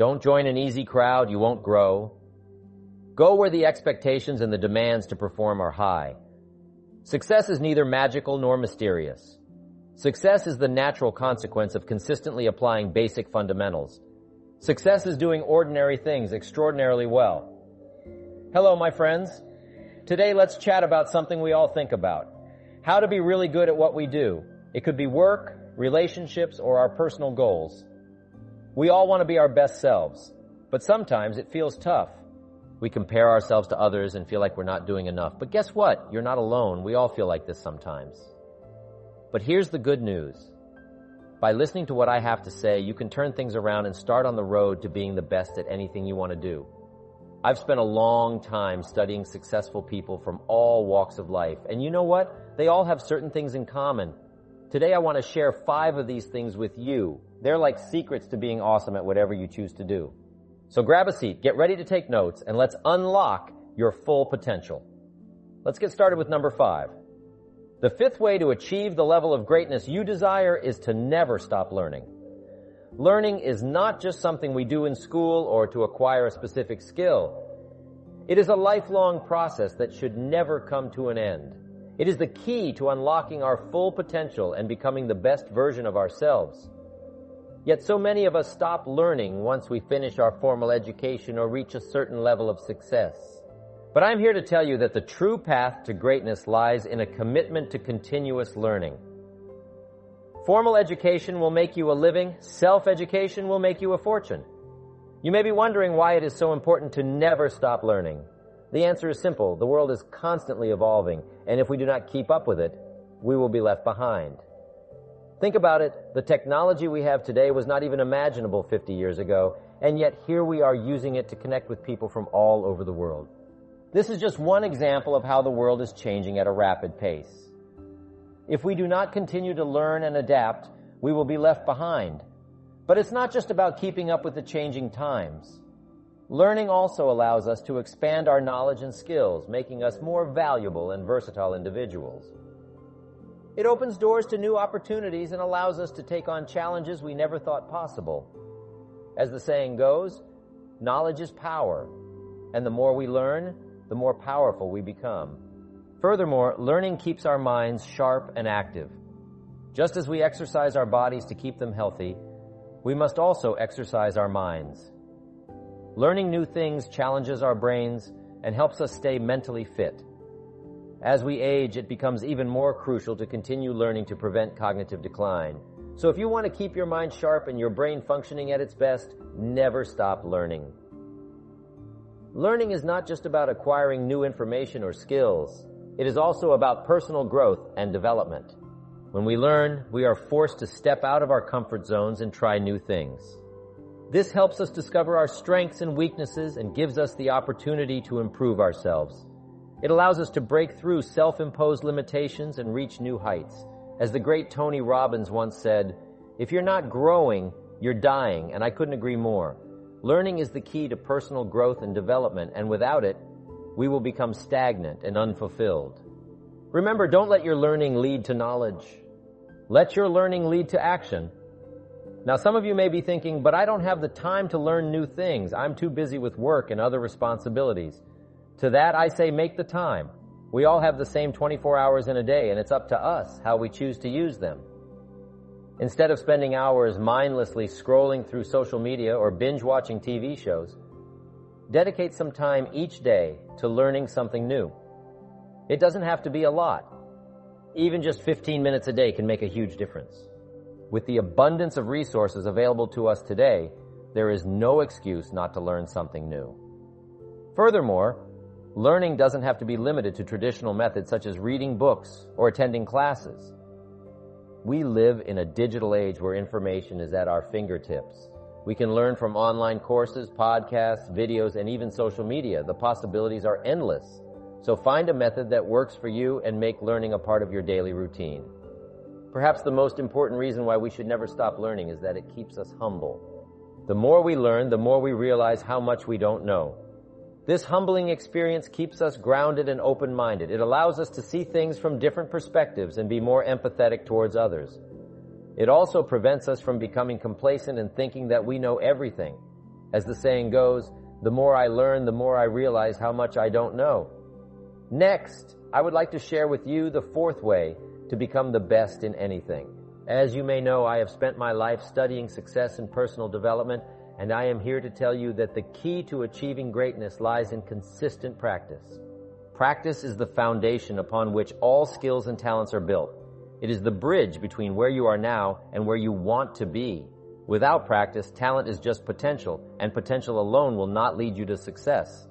Don't join an easy crowd, you won't grow. Go where the expectations and the demands to perform are high. Success is neither magical nor mysterious. Success is the natural consequence of consistently applying basic fundamentals. Success is doing ordinary things extraordinarily well. Hello, my friends. Today, let's chat about something we all think about. How to be really good at what we do. It could be work, relationships, or our personal goals. We all want to be our best selves, but sometimes it feels tough. We compare ourselves to others and feel like we're not doing enough. But guess what? You're not alone. We all feel like this sometimes. But here's the good news. By listening to what I have to say, you can turn things around and start on the road to being the best at anything you want to do. I've spent a long time studying successful people from all walks of life. And you know what? They all have certain things in common. Today I want to share 5 of these things with you. They're like secrets to being awesome at whatever you choose to do. So grab a seat, get ready to take notes, and let's unlock your full potential. Let's get started with number 5. The 5th way to achieve the level of greatness you desire is to never stop learning. Learning is not just something we do in school or to acquire a specific skill. It is a lifelong process that should never come to an end. It is the key to unlocking our full potential and becoming the best version of ourselves. Yet so many of us stop learning once we finish our formal education or reach a certain level of success. But I'm here to tell you that the true path to greatness lies in a commitment to continuous learning. Formal education will make you a living. Self-education will make you a fortune. You may be wondering why it is so important to never stop learning. The answer is simple. The world is constantly evolving, and if we do not keep up with it, we will be left behind. Think about it. The technology we have today was not even imaginable 50 years ago, and yet here we are using it to connect with people from all over the world. This is just one example of how the world is changing at a rapid pace. If we do not continue to learn and adapt, we will be left behind. But it's not just about keeping up with the changing times. Learning also allows us to expand our knowledge and skills, making us more valuable and versatile individuals. It opens doors to new opportunities and allows us to take on challenges we never thought possible. As the saying goes, knowledge is power, and the more we learn, the more powerful we become. Furthermore, learning keeps our minds sharp and active. Just as we exercise our bodies to keep them healthy, we must also exercise our minds. Learning new things challenges our brains and helps us stay mentally fit. As we age, it becomes even more crucial to continue learning to prevent cognitive decline. So if you want to keep your mind sharp and your brain functioning at its best, never stop learning. Learning is not just about acquiring new information or skills. It is also about personal growth and development. When we learn, we are forced to step out of our comfort zones and try new things. This helps us discover our strengths and weaknesses and gives us the opportunity to improve ourselves. It allows us to break through self-imposed limitations and reach new heights. As the great Tony Robbins once said, "If you're not growing, you're dying," and I couldn't agree more. Learning is the key to personal growth and development, and without it, we will become stagnant and unfulfilled. Remember, don't let your learning lead to knowledge. Let your learning lead to action. Now, some of you may be thinking, but I don't have the time to learn new things. I'm too busy with work and other responsibilities. To that, I say make the time. We all have the same 24 hours in a day, and it's up to us how we choose to use them. Instead of spending hours mindlessly scrolling through social media or binge-watching TV shows, dedicate some time each day to learning something new. It doesn't have to be a lot. Even just 15 minutes a day can make a huge difference. With the abundance of resources available to us today, there is no excuse not to learn something new. Furthermore, learning doesn't have to be limited to traditional methods such as reading books or attending classes. We live in a digital age where information is at our fingertips. We can learn from online courses, podcasts, videos, and even social media. The possibilities are endless. So find a method that works for you and make learning a part of your daily routine. Perhaps the most important reason why we should never stop learning is that it keeps us humble. The more we learn, the more we realize how much we don't know. This humbling experience keeps us grounded and open-minded. It allows us to see things from different perspectives and be more empathetic towards others. It also prevents us from becoming complacent and thinking that we know everything. As the saying goes, the more I learn, the more I realize how much I don't know. Next, I would like to share with you the fourth way to become the best in anything. As you may know, I have spent my life studying success and personal development, and I am here to tell you that the key to achieving greatness lies in consistent practice. Practice is the foundation upon which all skills and talents are built. It is the bridge between where you are now and where you want to be. Without practice, talent is just potential, and potential alone will not lead you to success.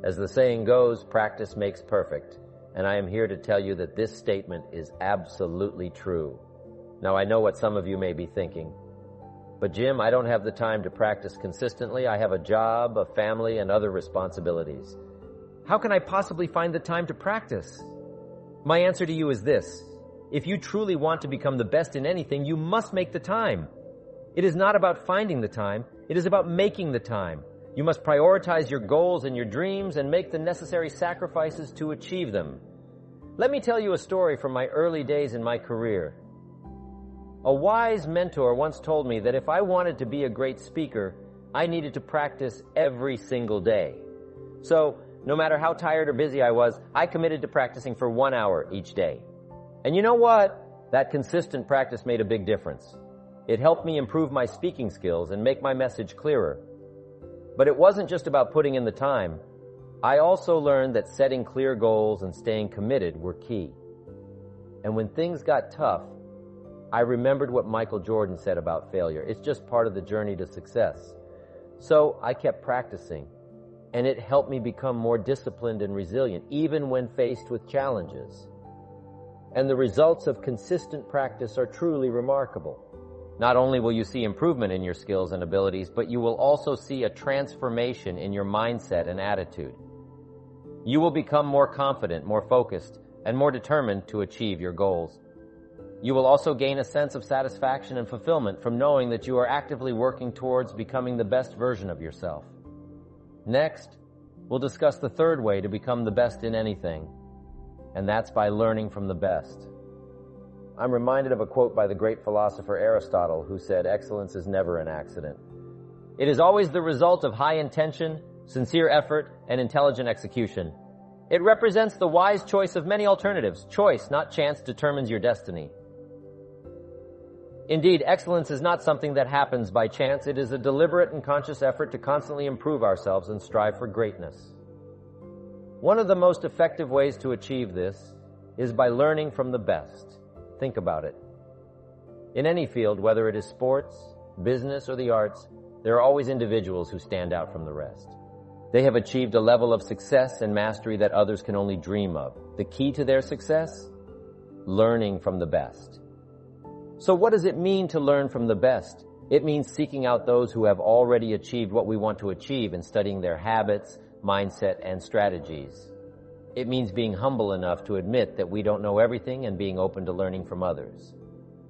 As the saying goes, practice makes perfect, and I am here to tell you that this statement is absolutely true. Now, I know what some of you may be thinking, but Jim, I don't have the time to practice consistently. I have a job, a family, and other responsibilities. How can I possibly find the time to practice? My answer to you is this. If you truly want to become the best in anything, you must make the time. It is not about finding the time. It is about making the time. You must prioritize your goals and your dreams and make the necessary sacrifices to achieve them. Let me tell you a story from my early days in my career. A wise mentor once told me that if I wanted to be a great speaker, I needed to practice every single day. So, no matter how tired or busy I was, I committed to practicing for 1 hour each day. And you know what? That consistent practice made a big difference. It helped me improve my speaking skills and make my message clearer. But it wasn't just about putting in the time. I also learned that setting clear goals and staying committed were key. And when things got tough, I remembered what Michael Jordan said about failure. It's just part of the journey to success. So I kept practicing, and it helped me become more disciplined and resilient, even when faced with challenges. And the results of consistent practice are truly remarkable. Not only will you see improvement in your skills and abilities, but you will also see a transformation in your mindset and attitude. You will become more confident, more focused, and more determined to achieve your goals. You will also gain a sense of satisfaction and fulfillment from knowing that you are actively working towards becoming the best version of yourself. Next, we'll discuss the third way to become the best in anything, and that's by learning from the best. I'm reminded of a quote by the great philosopher Aristotle, who said, "Excellence is never an accident. It is always the result of high intention, sincere effort, and intelligent execution. It represents the wise choice of many alternatives. Choice, not chance, determines your destiny." Indeed, excellence is not something that happens by chance. It is a deliberate and conscious effort to constantly improve ourselves and strive for greatness. One of the most effective ways to achieve this is by learning from the best. Think about it. In any field, whether it is sports, business, or the arts, there are always individuals who stand out from the rest. They have achieved a level of success and mastery that others can only dream of. The key to their success? Learning from the best. So what does it mean to learn from the best? It means seeking out those who have already achieved what we want to achieve and studying their habits, mindset, and strategies. It means being humble enough to admit that we don't know everything and being open to learning from others.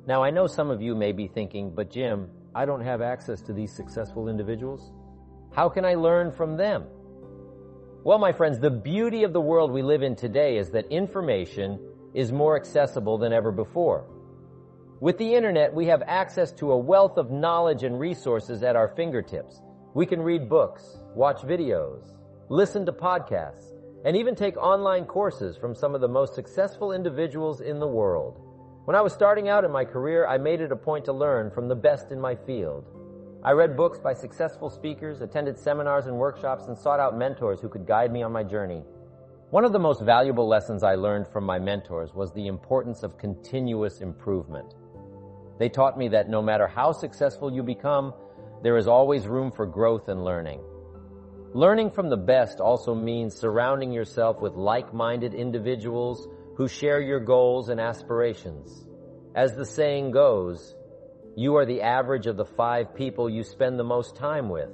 Now, I know some of you may be thinking, but Jim, I don't have access to these successful individuals. How can I learn from them? Well, my friends, the beauty of the world we live in today is that information is more accessible than ever before. With the internet, we have access to a wealth of knowledge and resources at our fingertips. We can read books, watch videos, listen to podcasts, and even take online courses from some of the most successful individuals in the world. When I was starting out in my career, I made it a point to learn from the best in my field. I read books by successful speakers, attended seminars and workshops, and sought out mentors who could guide me on my journey. One of the most valuable lessons I learned from my mentors was the importance of continuous improvement. They taught me that no matter how successful you become, there is always room for growth and learning. Learning from the best also means surrounding yourself with like-minded individuals who share your goals and aspirations. As the saying goes, you are the average of the 5 people you spend the most time with.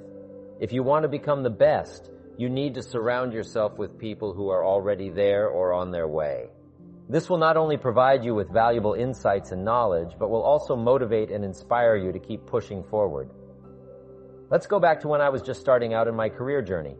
If you want to become the best, you need to surround yourself with people who are already there or on their way. This will not only provide you with valuable insights and knowledge, but will also motivate and inspire you to keep pushing forward. Let's go back to when I was just starting out in my career journey.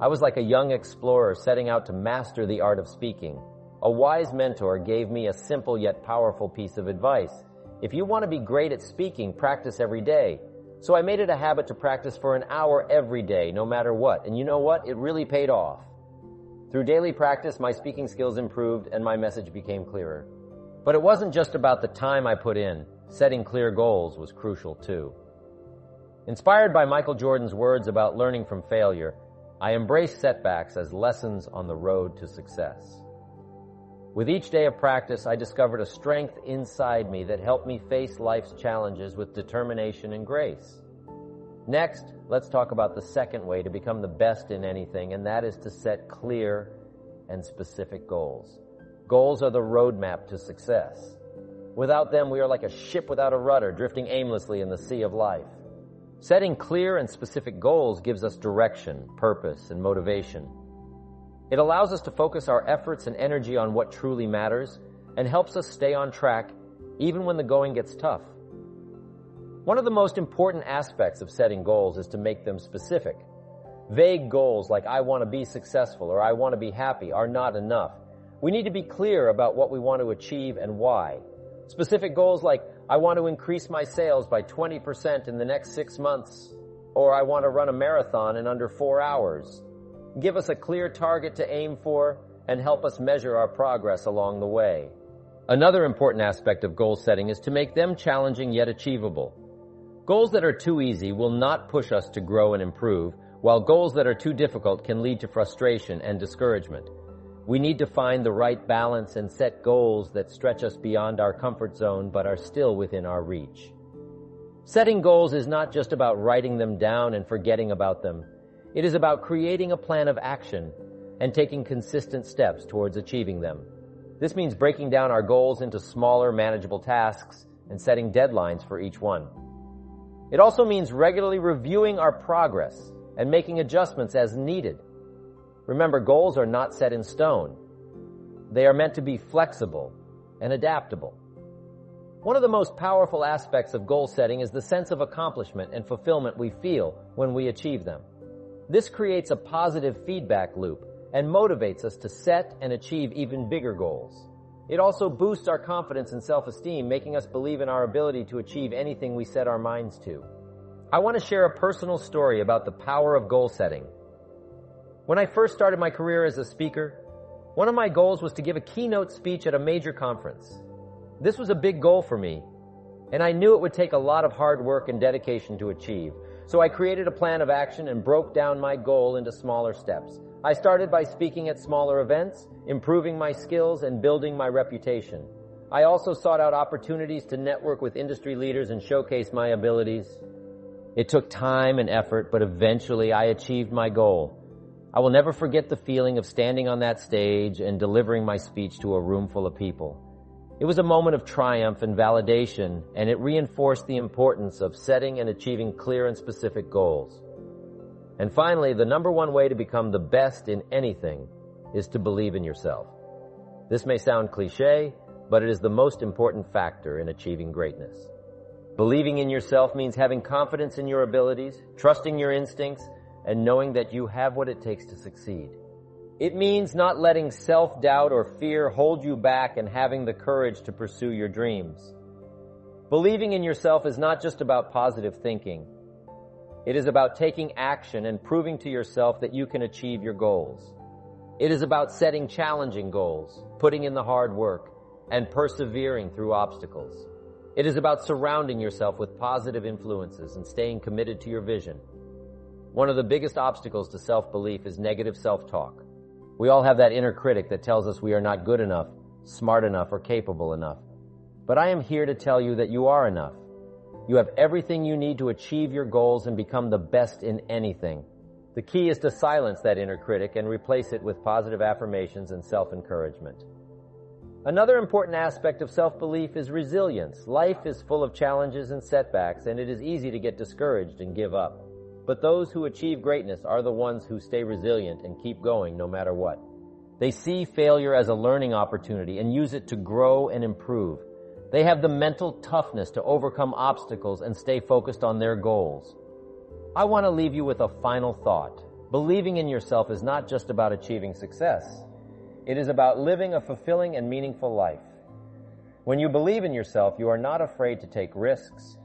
I was like a young explorer setting out to master the art of speaking. A wise mentor gave me a simple yet powerful piece of advice. If you want to be great at speaking, practice every day. So I made it a habit to practice for an hour every day, no matter what. And you know what? It really paid off. Through daily practice, my speaking skills improved and my message became clearer. But it wasn't just about the time I put in. Setting clear goals was crucial too. Inspired by Michael Jordan's words about learning from failure, I embraced setbacks as lessons on the road to success. With each day of practice, I discovered a strength inside me that helped me face life's challenges with determination and grace. Next, let's talk about the second way to become the best in anything, and that is to set clear and specific goals. Goals are the roadmap to success. Without them, we are like a ship without a rudder, drifting aimlessly in the sea of life. Setting clear and specific goals gives us direction, purpose, and motivation. It allows us to focus our efforts and energy on what truly matters and helps us stay on track even when the going gets tough. One of the most important aspects of setting goals is to make them specific. Vague goals like I want to be successful or I want to be happy are not enough. We need to be clear about what we want to achieve and why. Specific goals like I want to increase my sales by 20% in the next 6 months, or I want to run a marathon in under 4 hours. Give us a clear target to aim for and help us measure our progress along the way. Another important aspect of goal setting is to make them challenging yet achievable. Goals that are too easy will not push us to grow and improve, while goals that are too difficult can lead to frustration and discouragement. We need to find the right balance and set goals that stretch us beyond our comfort zone but are still within our reach. Setting goals is not just about writing them down and forgetting about them. It is about creating a plan of action and taking consistent steps towards achieving them. This means breaking down our goals into smaller, manageable tasks and setting deadlines for each one. It also means regularly reviewing our progress and making adjustments as needed. Remember, goals are not set in stone. They are meant to be flexible and adaptable. One of the most powerful aspects of goal setting is the sense of accomplishment and fulfillment we feel when we achieve them. This creates a positive feedback loop and motivates us to set and achieve even bigger goals. It also boosts our confidence and self-esteem, making us believe in our ability to achieve anything we set our minds to. I want to share a personal story about the power of goal setting. When I first started my career as a speaker, one of my goals was to give a keynote speech at a major conference. This was a big goal for me, and I knew it would take a lot of hard work and dedication to achieve. So I created a plan of action and broke down my goal into smaller steps. I started by speaking at smaller events, improving my skills, and building my reputation. I also sought out opportunities to network with industry leaders and showcase my abilities. It took time and effort, but eventually I achieved my goal. I will never forget the feeling of standing on that stage and delivering my speech to a room full of people. It was a moment of triumph and validation, and it reinforced the importance of setting and achieving clear and specific goals. And finally, the number one way to become the best in anything is to believe in yourself. This may sound cliche, but it is the most important factor in achieving greatness. Believing in yourself means having confidence in your abilities, trusting your instincts, and knowing that you have what it takes to succeed. It means not letting self-doubt or fear hold you back and having the courage to pursue your dreams. Believing in yourself is not just about positive thinking. It is about taking action and proving to yourself that you can achieve your goals. It is about setting challenging goals, putting in the hard work, and persevering through obstacles. It is about surrounding yourself with positive influences and staying committed to your vision. One of the biggest obstacles to self-belief is negative self-talk. We all have that inner critic that tells us we are not good enough, smart enough, or capable enough. But I am here to tell you that you are enough. You have everything you need to achieve your goals and become the best in anything. The key is to silence that inner critic and replace it with positive affirmations and self-encouragement. Another important aspect of self-belief is resilience. Life is full of challenges and setbacks, and it is easy to get discouraged and give up. But those who achieve greatness are the ones who stay resilient and keep going no matter what. They see failure as a learning opportunity and use it to grow and improve. They have the mental toughness to overcome obstacles and stay focused on their goals. I want to leave you with a final thought. Believing in yourself is not just about achieving success. It is about living a fulfilling and meaningful life. When you believe in yourself, you are not afraid to take risks,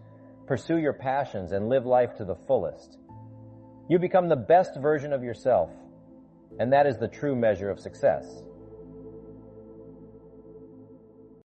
pursue your passions, and live life to the fullest. You become the best version of yourself, and that is the true measure of success.